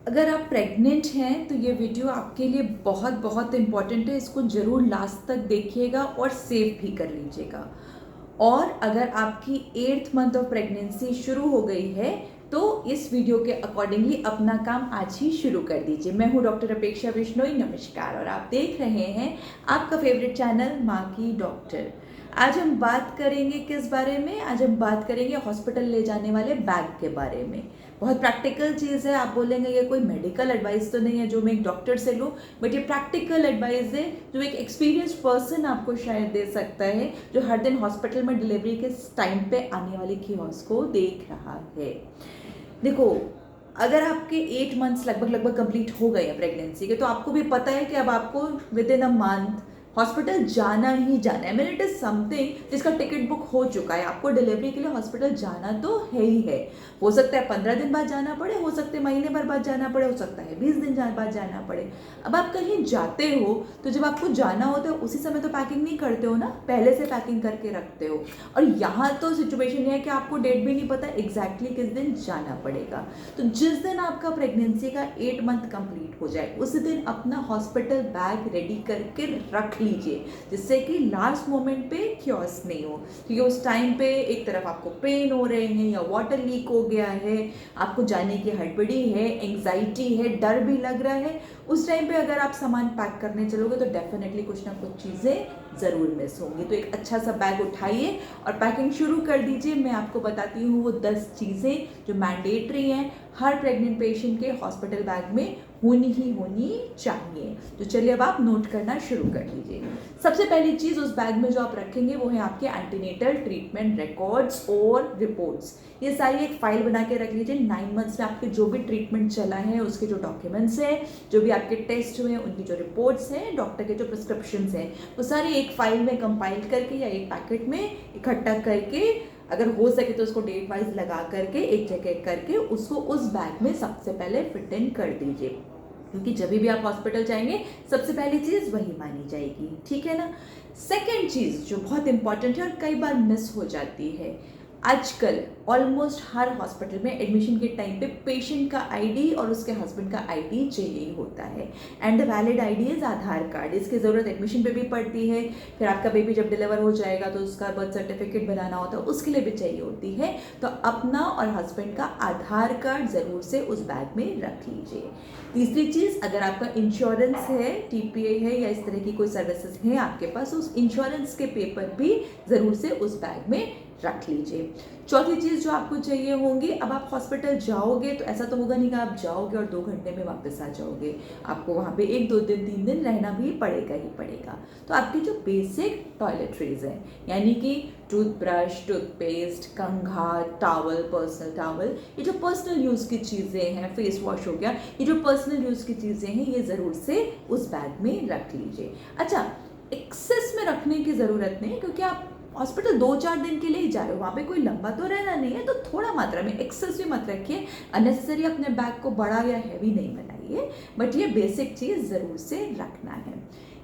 अगर आप प्रेग्नेंट हैं तो ये वीडियो आपके लिए बहुत बहुत इम्पॉर्टेंट है। इसको ज़रूर लास्ट तक देखिएगा और सेव भी कर लीजिएगा। और अगर आपकी 8th मंथ ऑफ प्रेगनेंसी शुरू हो गई है तो इस वीडियो के अकॉर्डिंगली अपना काम आज ही शुरू कर दीजिए। मैं हूँ डॉक्टर अपेक्षा बिश्नोई, नमस्कार, और आप देख रहे हैं आपका फेवरेट चैनल माँ की डॉक्टर। आज हम बात करेंगे किस बारे में? आज हम बात करेंगे हॉस्पिटल ले जाने वाले बैग के बारे में। बहुत प्रैक्टिकल चीज़ है। आप बोलेंगे ये कोई मेडिकल एडवाइस तो नहीं है जो मैं एक डॉक्टर से लूँ, बट ये प्रैक्टिकल एडवाइस है जो एक एक्सपीरियंस्ड पर्सन आपको शायद दे सकता है, जो हर दिन हॉस्पिटल में डिलीवरी के टाइम पे आने वाले कियोस्क को देख रहा है। देखो, अगर आपके 8 मंथ्स लगभग कंप्लीट हो गए हैं प्रेगनेंसी के, तो आपको भी पता है कि अब आपको with in a month hospital जाना ही जाना है। इट इज समथिंग जिसका टिकट बुक हो चुका है। आपको डिलीवरी के लिए हॉस्पिटल जाना तो है ही है। हो सकता है 15 दिन बाद जाना पड़े, हो सकता है महीने भर बाद जाना पड़े, हो सकता है 20 दिन बाद जाना पड़े। अब आप कहीं जाते हो तो जब आपको जाना होता है उसी समय तो पैकिंग नहीं करते हो ना, पहले से पैकिंग करके रखते हो। और यहाँ तो सिचुएशन ये है कि आपको डेट भी नहीं पता एग्जैक्टली किस दिन जाना पड़ेगा। तो जिस दिन आपका प्रेगनेंसी का 8 मंथ कंप्लीट हो जाए उसी दिन अपना हॉस्पिटल बैग रेडी करके रख लीजिए, जिससे कि लास्ट मोमेंट पे क्योस नहीं हो। क्योंकि उस टाइम पे एक तरफ आपको पेन हो रहे हैं या वाटर लीक हो गया है, आपको जाने की हड़बड़ी है, एंग्जाइटी है, डर भी लग रहा है, उस टाइम पे अगर आप सामान पैक करने चलोगे तो डेफिनेटली कुछ ना कुछ चीज़ें ज़रूर मिस होंगी। तो एक अच्छा सा बैग उठाइए और पैकिंग शुरू कर दीजिए। मैं आपको बताती हूँ वो 10 चीज़ें जो मैंडेटरी हैं हर प्रेग्नेंट पेशेंट के हॉस्पिटल बैग में होनी चाहिए। तो चलिए अब आप नोट करना शुरू कर लीजिए। सबसे पहली चीज़ उस बैग में जो आप रखेंगे वो है आपके एंटीनेटल ट्रीटमेंट रिकॉर्ड्स और रिपोर्ट्स। ये सारी एक फाइल बना के रख लीजिए। 9 मंथ्स में आपके जो भी ट्रीटमेंट चला है उसके जो डॉक्यूमेंट्स हैं, जो भी आपके टेस्ट हुए हैं उनकी जो रिपोर्ट्स हैं, डॉक्टर के जो प्रिस्क्रिप्शन हैं, वो सारी एक फाइल में कंपाइल करके या एक पैकेट में इकट्ठा करके, अगर हो सके तो उसको डेट वाइज लगा करके एक जगह करके उसको उस बैग में सबसे पहले फिट इन कर दीजिए। क्योंकि जब भी आप हॉस्पिटल जाएंगे सबसे पहली चीज़ वही मानी जाएगी, ठीक है ना। सेकेंड चीज़ जो बहुत इंपॉर्टेंट है और कई बार मिस हो जाती है, आजकल ऑलमोस्ट हर हॉस्पिटल में एडमिशन के टाइम पे पेशेंट का आईडी और उसके हस्बैंड का आईडी चाहिए होता है। And the valid ID is Aadhaar card. इसकी ज़रूरत एडमिशन पे भी पड़ती है। फिर आपका बेबी जब डिलीवर हो जाएगा तो उसका बर्थ सर्टिफिकेट बनाना होता है, उसके लिए भी चाहिए होती है। तो अपना और हस्बैंड का आधार कार्ड ज़रूर से उस बैग में रख लीजिए। तीसरी चीज़, अगर आपका इंश्योरेंस है, टीपीए है या इस तरह की कोई सर्विसेज है आपके पास, उस इंश्योरेंस के पेपर भी ज़रूर से उस बैग में रख लीजिए। चौथी चीज़ जो आपको चाहिए होंगी, अब आप हॉस्पिटल जाओगे तो ऐसा तो होगा नहीं कि आप जाओगे और 2 घंटे में वापस आ जाओगे। आपको वहाँ पे 1, 2 दिन, 3 दिन रहना भी पड़ेगा ही पड़ेगा। तो आपकी जो बेसिक टॉयलेटरीज हैं, यानी कि टूथब्रश, टूथपेस्ट, कंघा, टॉवल, पर्सनल टॉवल, ये जो पर्सनल यूज़ की चीज़ें हैं, फेस वॉश हो गया, ये जो पर्सनल यूज़ की चीज़ें हैं ये ज़रूर से उस बैग में रख लीजिए। अच्छा, एक्सेस में रखने की ज़रूरत नहीं है क्योंकि आप हॉस्पिटल 2-4 दिन के लिए ही जा रहे हो, वहाँ पे कोई लंबा तो रहना नहीं है। तो थोड़ा मात्रा में, एक्सेस भी मत रखिए, अननेसेसरी अपने बैग को बड़ा या हैवी नहीं बनाइए, बट ये बेसिक चीज़ ज़रूर से रखना है।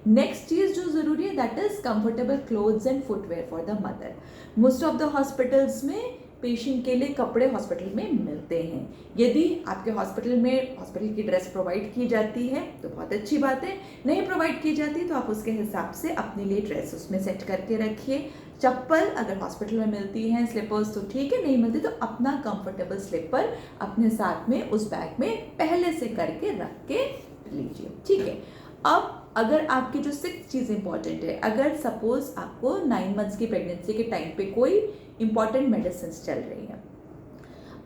नेक्स्ट चीज़ जो ज़रूरी है that is comfortable clothes and footwear for the mother. Most of the hospitals में पेशेंट के लिए कपड़े हॉस्पिटल में मिलते हैं। यदि आपके हॉस्पिटल में हॉस्पिटल की ड्रेस प्रोवाइड की जाती है तो बहुत अच्छी बात है, नहीं प्रोवाइड की जाती तो आप उसके हिसाब से अपने लिए ड्रेस उसमें सेट करके रखिए। चप्पल अगर हॉस्पिटल में मिलती हैं, स्लीपर्स तो ठीक है, नहीं मिलती तो अपना कंफर्टेबल स्लीपर अपने साथ में उस बैग में पहले से करके रख के लीजिए, ठीक है। अब अगर आपकी जो 6th चीज़ इंपॉर्टेंट है, अगर सपोज आपको 9 मंथ्स की प्रेगनेंसी के टाइम पे कोई इंपॉर्टेंट मेडिसिन चल रही है,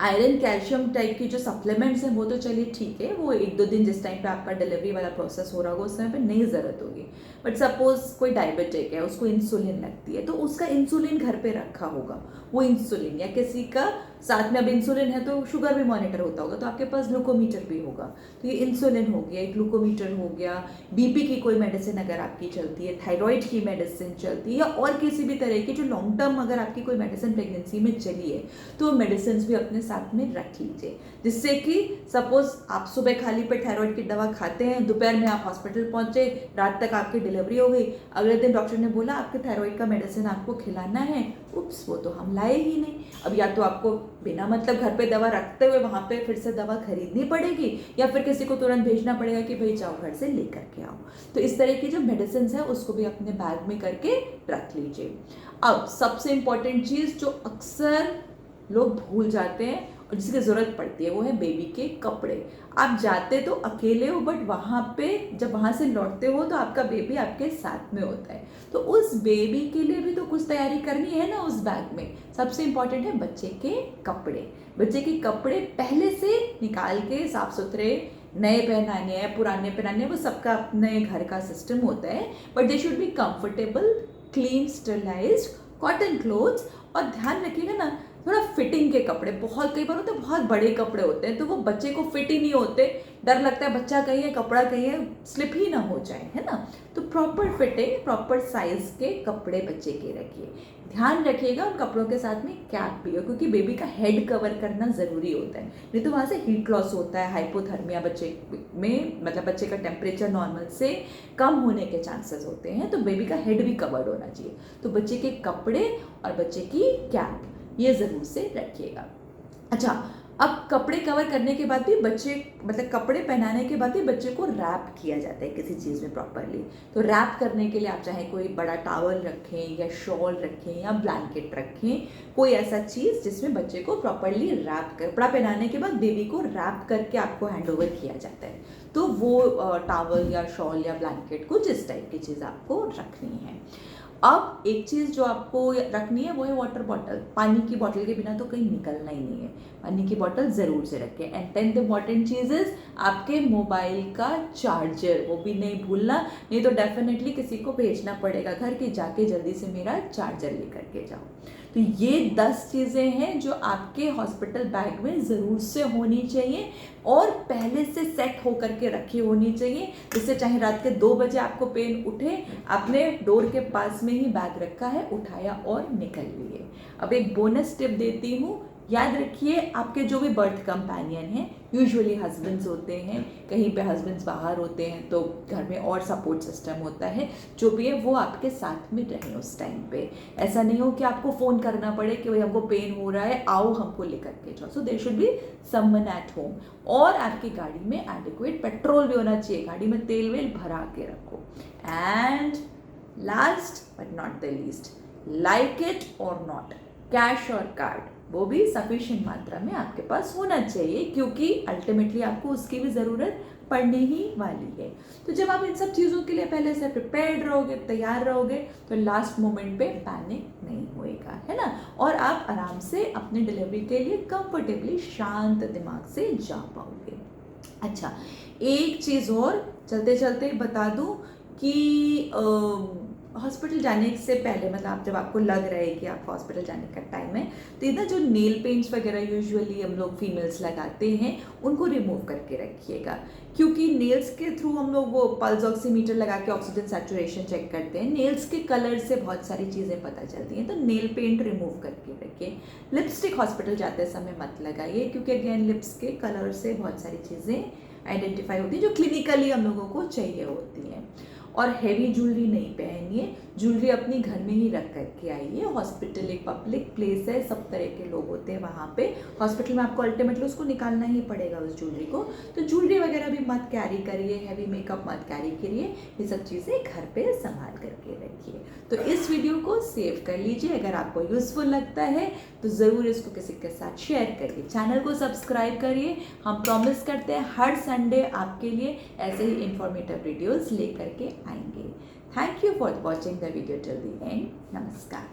आयरन कैल्शियम टाइप की जो सप्लीमेंट्स हैं वो तो चलिए ठीक है, वो 1-2 दिन जिस टाइम पे आपका डिलीवरी वाला प्रोसेस हो रहा होगा उस समय पे नहीं ज़रूरत होगी। बट सपोज कोई डायबिटिक है, उसको इंसुलिन लगती है, तो उसका इंसुलिन घर पे रखा होगा, वो इंसुलिन, या किसी का साथ में अब इंसुलिन है तो शुगर भी मॉनिटर होता होगा तो आपके पास ग्लूकोमीटर भी होगा। तो ये इंसुलिन हो गया, ग्लूकोमीटर हो गया, बीपी की कोई मेडिसिन अगर आपकी चलती है, थायराइड की मेडिसिन चलती है, या और किसी भी तरह की जो लॉन्ग टर्म अगर आपकी कोई मेडिसिन प्रेगनेंसी में चली है तो मेडिसिन भी अपने साथ में रख लीजिए, जिससे कि सपोज आप सुबह खाली पेट थायराइड की दवा खाते हैं, दोपहर में आप हॉस्पिटल पहुंचे, रात तक आपकी डिलीवरी हो गई, अगले दिन डॉक्टर ने बोला आपके थायराइड का मेडिसिन आपको खिलाना है, उप्स वो तो हम लाए ही नहीं। अब या तो आपको बिना मतलब घर पे दवा रखते हुए वहाँ पे फिर से दवा खरीदनी पड़ेगी, या फिर किसी को तुरंत भेजना पड़ेगा कि भाई जाओ घर से लेकर के आओ। तो इस तरह की जो मेडिसिन है उसको भी अपने बैग में करके रख लीजिए। अब सबसे इम्पॉर्टेंट चीज़ जो अक्सर लोग भूल जाते हैं और जिसकी ज़रूरत पड़ती है वो है बेबी के कपड़े। आप जाते तो अकेले हो, बट वहाँ पे जब वहाँ से लौटते हो तो आपका बेबी आपके साथ में होता है, तो उस बेबी के लिए भी तो कुछ तैयारी करनी है ना उस बैग में। सबसे इम्पॉर्टेंट है बच्चे के कपड़े। बच्चे के कपड़े पहले से निकाल के साफ सुथरे, नए पहनाने हैं पुराने पहनाने हैं, वो सबका अपने घर का सिस्टम होता है, but they should be comfortable, clean, sterilised cotton clothes. और ध्यान रखिएगा ना थोड़ा फिटिंग के कपड़े, बहुत कई बार होते हैं बहुत बड़े कपड़े होते हैं तो वो बच्चे को फिट ही नहीं होते, डर लगता है बच्चा कहीं है, कपड़ा कहीं है, स्लिप ही ना हो जाए, है ना। तो प्रॉपर फिटिंग, प्रॉपर साइज के कपड़े बच्चे के रखिए। ध्यान रखिएगा उन कपड़ों के साथ में कैप भी हो, क्योंकि बेबी का हेड कवर करना ज़रूरी होता है, नहीं तो वहाँ से हीट लॉस होता है, हाइपोथर्मिया बच्चे में, मतलब बच्चे का टेम्परेचर नॉर्मल से कम होने के चांसेस होते हैं, तो बेबी का हेड भी कवर्ड होना चाहिए। तो बच्चे के कपड़े और बच्चे की कैप ये ज़रूर से रखिएगा। अच्छा, अब कपड़े कवर करने के बाद भी बच्चे, मतलब कपड़े पहनाने के बाद भी बच्चे को रैप किया जाता है किसी चीज़ में प्रॉपरली। तो रैप करने के लिए आप चाहे कोई बड़ा टॉवल रखें या शॉल रखें या ब्लैंकेट रखें, कोई ऐसा चीज़ जिसमें बच्चे को प्रॉपरली रैप कर, कपड़ा पहनाने के बाद बेबी को रैप करके आपको हैंड ओवर किया जाता है। तो वो टॉवल या शॉल या ब्लैंकेट कुछ इस टाइप की चीज़ आपको रखनी है। अब एक चीज़ जो आपको रखनी है वो है वाटर बॉटल। पानी की बॉटल के बिना तो कहीं निकलना ही नहीं है, पानी की बॉटल ज़रूर से रखें। And 10th important cheese is आपके मोबाइल का चार्जर, वो भी नहीं भूलना, नहीं तो डेफिनेटली किसी को भेजना पड़ेगा घर के, जाके जल्दी से मेरा चार्जर लेकर के जाओ। तो ये 10 चीज़ें हैं जो आपके हॉस्पिटल बैग में ज़रूर से होनी चाहिए और पहले से सेट होकर के रखी होनी चाहिए, जिससे चाहे रात के 2 बजे आपको पेन उठे, आपने डोर के पास में ही बैग रखा है, उठाया और निकल लिए। अब एक बोनस टिप देती हूँ, याद रखिए आपके जो भी बर्थ कंपेनियन हैं, यूजुअली हस्बैंड्स होते हैं, कहीं पे हस्बैंड्स बाहर होते हैं तो घर में और सपोर्ट सिस्टम होता है, जो भी है वो आपके साथ में रहें उस टाइम पे। ऐसा नहीं हो कि आपको फ़ोन करना पड़े कि भाई हमको पेन हो रहा है, आओ हमको लेकर के जाओ। So there should be someone at home. और आपकी गाड़ी में एडिक्वेट पेट्रोल भी होना चाहिए, गाड़ी में तेल वेल भरा के रखो। And last but not the least, like it और नॉट, कैश और कार्ड वो भी सफिशिएंट मात्रा में आपके पास होना चाहिए, क्योंकि अल्टीमेटली आपको उसकी भी ज़रूरत पड़ने ही वाली है। तो जब आप इन सब चीज़ों के लिए पहले से प्रिपेयर्ड रहोगे, तैयार रहोगे, तो लास्ट मोमेंट पे पैनिक नहीं होएगा, है ना। और आप आराम से अपने डिलीवरी के लिए कंफर्टेबली शांत दिमाग से जा पाओगे। अच्छा, एक चीज़ और चलते चलते बता दूं कि हॉस्पिटल जाने से पहले, मतलब आप जब आपको लग रहा है कि आप हॉस्पिटल जाने का टाइम है, तो इधर जो नेल पेंट्स वगैरह यूजुअली हम लोग फीमेल्स लगाते हैं उनको रिमूव करके रखिएगा, क्योंकि नेल्स के थ्रू हम लोग वो पल्स ऑक्सीमीटर लगा के ऑक्सीजन सैचुरेशन चेक करते हैं, नेल्स के कलर से बहुत सारी चीज़ें पता चलती हैं, तो नेल पेंट रिमूव करके रखिए। लिपस्टिक हॉस्पिटल जाते समय मत लगाइए, क्योंकि अगेन लिप्स के कलर से बहुत सारी चीज़ें आइडेंटिफाई होती है जो क्लिनिकली हम लोगों को चाहिए होती हैं। और हैवी ज्वेलरी नहीं पहनिए, ज्वेलरी अपनी घर में ही रख करके आइए। हॉस्पिटल एक पब्लिक प्लेस है, सब तरह के लोग होते हैं वहाँ पे, हॉस्पिटल में आपको अल्टीमेटली उसको निकालना ही पड़ेगा उस ज्वेलरी को, तो ज्वेलरी वगैरह भी मत कैरी करिए, हैवी मेकअप मत कैरी करिए, ये सब चीज़ें घर पे संभाल करके रखिए। तो इस वीडियो को सेव कर लीजिए, अगर आपको यूज़फुल लगता है तो ज़रूर इसको किसी के साथ शेयर करिए, चैनल को सब्सक्राइब करिए। हम प्रॉमिस करते हैं हर संडे आपके लिए ऐसे ही इंफॉर्मेटिव वीडियोज़ लेकर के आएंगे। Thank you for watching the video till the end. Namaskar.